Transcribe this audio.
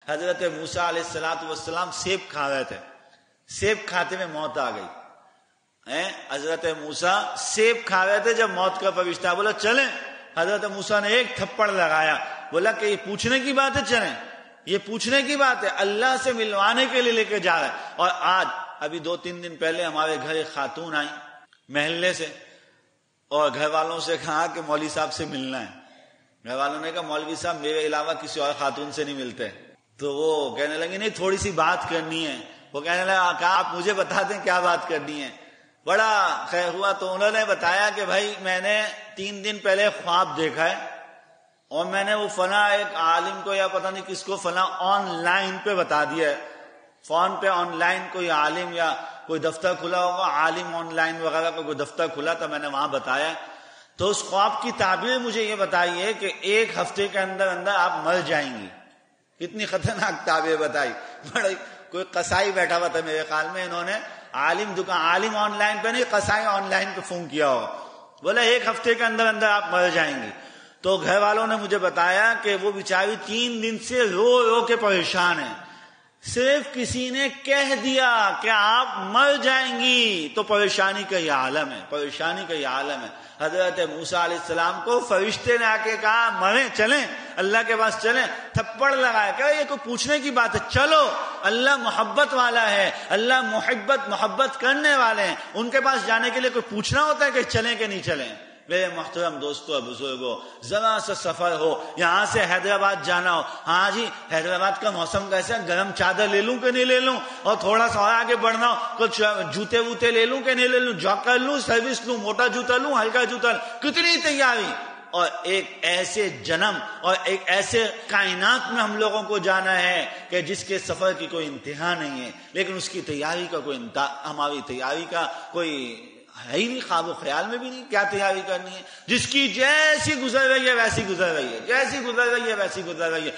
حضرت موسیٰ علیہ السلام سیب کھا رہے تھے، سیب کھاتے میں موت آ گئی. حضرت موسیٰ سیب کھا رہے تھے جب موت کا فرشتہ بولا چلیں. حضرت موسیٰ نے ایک تھپڑ لگایا، بولا کہ یہ پوچھنے کی بات ہے، چلیں، یہ پوچھنے کی بات ہے، اللہ سے ملوانے کے لیے لے کے جا رہا ہے. اور آج ابھی 2-3 دن پہلے ہمارے گھر ایک خاتون آئی محلے سے، اور گھر والوں سے کہا کہ مولوی صاحب سے ملنا ہے. گھر والوں نے کہا مولوی صاحب میرے علاوہ کسی اور خاتون سے نہیں ملتے. تو وہ کہنے لگی نہیں تھوڑی سی بات کرنی ہے. وہ کہنے لگا کہا آپ مجھے بتا دیں کیا بات کرنی ہے. بڑا خیر ہوا تو انہوں نے بتایا کہ بھائی میں نے 3 دن پہلے خواب دیکھا ہے، اور میں نے وہ فلاں ایک عالم کو یا پتہ نہیں کس کو فلاں آن لائن پہ بتا دیا ہے. فون پہ آن لائن کوئی عالم یا کوئی دفتر کھلا ہوگا، عالم آن لائن وغیرہ کا کوئی دفتر کھلا تھا، میں نے وہاں بتایا. تو اس خواب کی تعبیر مجھے یہ بتائیے کہ 1 ہفتے کے اندر اندر آپ مر جائیں گی. کتنی خطرناک تعبیر بتائی. بڑے کوئی قصائی بیٹھا ہوا تھا میرے خیال میں، انہوں نے عالم آن لائن پہ نہیں، قصائی آن لائن پہ فون کیا ہو. بولا 1 ہفتے کے اندر اندر آپ مر جائیں گی. تو گھر والوں نے مجھے بتایا کہ وہ بیچاری 3 دن سے رو رو کے پریشان ہیں. صرف کسی نے کہہ دیا کہ آپ مر جائیں گی تو پریشانی کا یہ عالم ہے، پریشانی کا یہ عالم ہے. حضرت موسیٰ علیہ السلام کو فرشتے نے آ کے کہا مریں، چلیں اللہ کے پاس چلیں. تھپڑ لگایا کہ یہ کوئی پوچھنے کی بات ہے، چلو اللہ محبت والا ہے، اللہ محبت کرنے والے ہیں، ان کے پاس جانے کے لیے کوئی پوچھنا ہوتا ہے کہ چلیں کہ نہیں چلیں. میرے محترم دوستو اور بزرگوں، ذرا سا سفر ہو، یہاں سے حیدرآباد جانا ہو، ہاں جی حیدرآباد کا موسم کیسا ہے، گرم چادر لے لوں کہ نہیں لے لوں، اور تھوڑا سا اور آگے بڑھنا ہو کچھ جوتے ووتے لے لوں کہ نہیں لے لوں، جاکر لوں، سروس لوں، موٹا جوتا لوں، ہلکا جوتا لوں، کتنی تیاری. اور ایک ایسے جنم اور ایک ایسے کائنات میں ہم لوگوں کو جانا ہے کہ جس کے سفر کی کوئی انتہا نہیں ہے، لیکن اس کی تیاری کا کوئی ہماری تیاری کا کوئی ہے ہی نہیں، خواب و خیال میں بھی نہیں کیا تیاری کرنی ہے. جس کی جیسی گزر رہی ہے ویسی گزر رہی ہے، جیسی گزر رہی ہے ویسی گزر رہی ہے.